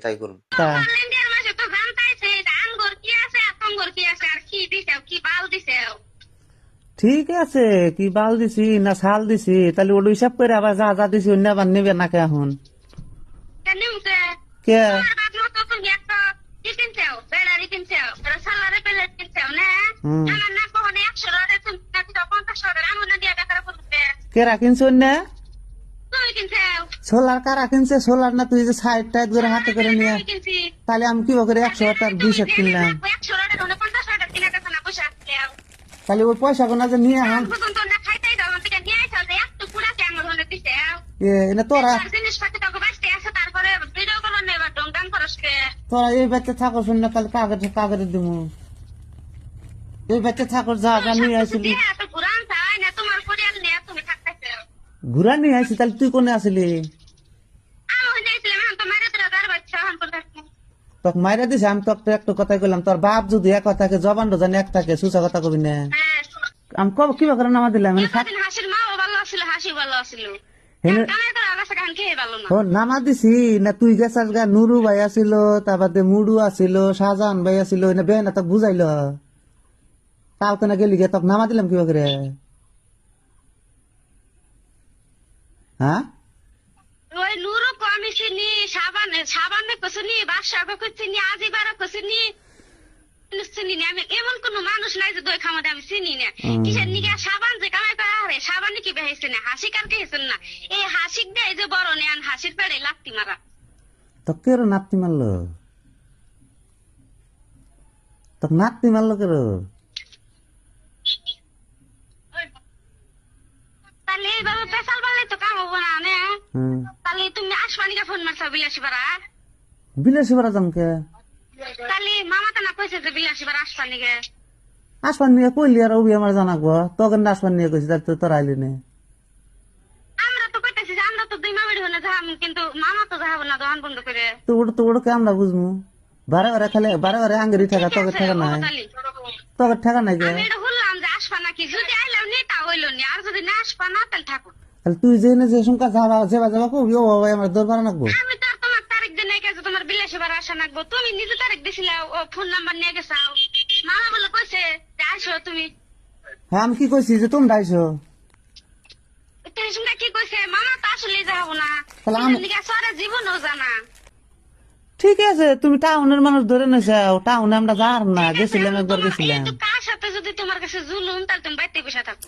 তাই করুন। ঠিক আছে, কি বাল দিছি না ছাল দিছি, তাহলে ওটা হিসাব করে আবার যা যা দিছি অন্য আবার নেবে নাকি এখন কে? কেরা কিনছে অন্য? সোলার কারা কিনছে? সোলার না তুই যে সাইড টাইড করে হাতে করে নিয়ে, তাহলে আমি কি করে 100 টাকার 2 সেট কিনলাম? তাহলে ওই পয়সা গোনা যে নিয়ে আন তোরা তোরা এই বাচ্চা থাকো শুন না, তাহলে কাগজে কাগজে দিব এই বাচ্চা থাকো যা যা নিয়ে আসিলি ঘুরা নিয়ে আসি, তাহলে তুই কোনে আসিলি? তোকে মাইরা দিছি আমি, তোকে একটা কথাই কইলাম, তোর বাপ যদি এক থাকে জবান জানি এক থাকে সুসা কথা কবি না। আমি কব কি করে নামা দিলাম নামা দিছি না? তুই গেছাস গা, নুরু ভাই আসিল, তারপর মুডু আসিল, শাহজাহান ভাই আসিল, না বেন তোকে বুঝাইল, কালকে না গেলি গে তোকে নামা দিলাম কি করে? হ্যাঁ ওই নুরু কমি চিনি, সাবানে কছিনি, বাদশাকে কছিনি, আজিবারও কছিনি, চিনি না আমি। এমন কোন মানুষ নাই যে দই খামাতে আমি চিনি না। কিসের নিকে সাবান যে কামাই করে আরে সাবানে কি বেহেছে না, হাসি কার কেছেন না, এই হাসিক দেয় যে বড় নেন হাসির পেড়ে লাত্তি মারা। তো কেরো নাত্তি মারলো? তো নাত্তি মারলো কেরো? তাহলে এইভাবে পেশাল বাড়লে তো কাম হবো না নে। তাহলে তুমি আসমানিকে ফোন মারছো বিলাসী পাড়া? বিলাসী পাড়া জমকে তাহলে মামা তো না কইছে যে বিলাসী পাড়া আসমানিকে? আসমান নিয়ে কইলি আর ওবি আমার জানাবো, তোকে না আসমান নিয়ে কইছি, তার তোর আইলি না। আমরা তো কইতেছি যে আমরা তো দুই মামারি হলে যাম, কিন্তু মামা তো যাবো না দোকান বন্ধ করে। তোর কে আমরা বুঝবো? বারে বারে খালি বারে বারে আঙ্গেরি থাকা, তোকে থাকা নাই, তোকে থাকা নাই কে? আমি এটা বললাম যে আসবা নাকি, যদি আইলাম নি তা হইলো নি, আর যদি না আসবা না তাহলে থাকো। তাহলে তুই যে যে সংখ্যা যাবা যাবা কবি ও বাবা আমার দরবার নাকবো। আমি তো আর তোমার তারিখ দিয়ে নাই গেছে, তোমার বিলাসী বার আসা নাকবো। তুমি নিজে তারিখ দিছিলা, ও ফোন নাম্বার নিয়ে গেছাও, মামা বলে কইছে যে আসো তুমি। হ্যাঁ আমি কি কইছি যে তোমরা আইসো? তুমি কি কইছে? মামা তো আসলে যাবো না, তাহলে আমি সারা জীবনও জানা। ঠিক আছে, তুমি টাউনের মানুষ ধরে নেছাও, টাউনে আমরা যার না গেছিলাম, একবার গেছিলাম। কার সাথে যদি তোমার কাছে জুলুম, তাহলে তুমি বাইতে বসে থাকো।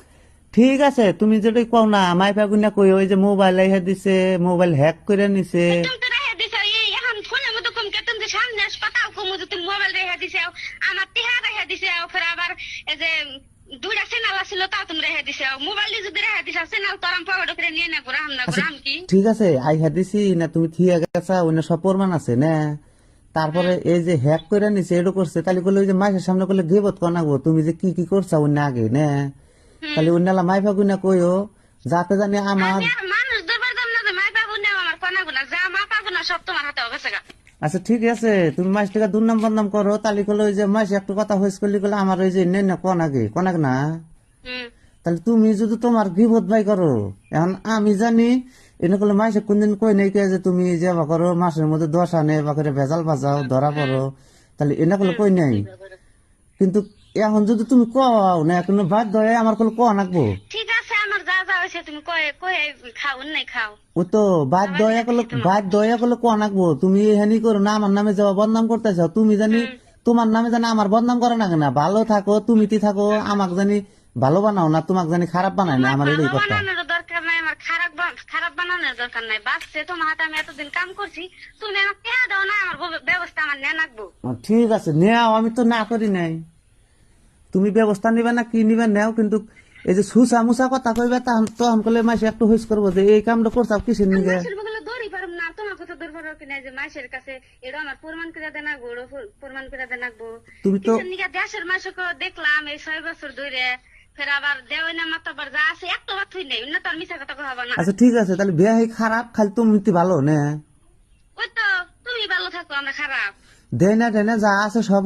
ঠিক আছে, তুমি যেটা কও না মাই ফাগুনা কই, ওই যে মোবাইল রেখে দিছে, মোবাইল হ্যাক করে নিছে। তুমি তো রেখে দিছো, এই এখন ফোনের মধ্যে কম কে তুমি সামনে পাতাও কম যে তুমি মোবাইল রেখে দিছো, আমার টিহা রেখে দিছো, ফের আবার এই যে দুইটা চ্যানেল আছিল তাও তুমি রেখে দিছো। মোবাইল যদি রেখে দিছো চ্যানেল তো আমি পকেটে করে নিয়ে না ঘুরাম না, ঘুরাম কি? ঠিক আছে আইহা দিছি না, তুমি থিয়া গেছা, অন্য সব প্রমাণ আছে না। তারপরে এই যে হ্যাক করে নিছে এটা করছে, তাহলে বলে ওই যে মাইসের সামনে করলে গেবত কনাগো, তুমি যে কি কি করছা অন্য আগে না, তাহলে অন্যালা মাই ফাগুনা কইও, যাতে জানি আমার মানুষ দরবার দাম না যে মাই পাবো না আমার কোনা গুনা, যা মা পাবো না সব তোমার হাতে হবে সেগা। আচ্ছা ঠিক আছে, তুমি মাইস টাকা দুর্নাম বদনাম করো, তাহলে কলে ওই যে মাইস একটু কথা হয়েছে করলে কলে আমার ওই যে নেই না কনাক না, তাহলে তুমি যদি তোমার গিবত ভাই করো, এখন আমি জানি এনে করলে মাইসে কোনদিন কই নাই কে যে তুমি যাবা করো মাসের মধ্যে 10 আনে বা করে ভেজাল বাজাও ধরা পড়ো, তাহলে এনে করলে কই নাই। কিন্তু এখন যদি তুমি কও না এখন বাধ্য হয়ে আমার কলে কো নাকবো। ঠিক আছে, আমার যা যা হয়েছে তুমি কয়ে কয়ে খাও নাই খাও। ও তো বাধ্য হয়ে করলে কো নাকবো। তুমি এহানি করো না আমার নামে যাওয়া বদনাম করতেছ, তুমি জানি তোমার নামে জানি আমার বদনাম করে না কেনা, ভালো থাকো তুমি থাকো, আমাকে জানি ভালো বানাও না, তোমাকে জানি খারাপ বানাই না, আমার এটাই কথা। দরকার নাই আমার খারাপ বানানোর দরকার নাই, বাসছে তোমার হাতে আমি এতদিন কাম করছি, তুমি আমাকে টেহা দাও না, আমার ব্যবস্থা আমার নেওয়া লাগবো। ঠিক আছে নেও, আমি তো না করি নাই, তুমি ব্যবস্থা নিবে না কি নিবে নেও, কিন্তু এই যে সুসা মুসা কথা কইবে তখন কলে মাসে একটু হইস করবো যে এই কামটা করছাও কিসের নিগে। দৌড়ি পারব না, তোমার কথা দূর পারো কিনা যে মাসের কাছে এটা আমার প্রমাণ করে দেন আগবো, প্রমাণ করে দেন আগবো। তুমি তো দেশের মাসকে দেখলাম এই 6 বছর ধরে, ফের আবার দেওয়াই না মাতাবার যা আছে একটা বাথুই নেই না, তার মিশা কথা কথা না। আচ্ছা ঠিক আছে, তাহলে বিয়ে খারাপ খালি তুমি ভালো না, ওই তো তুমি ভালো থাকো আমরা খারাপ দেয় না যা আছে সব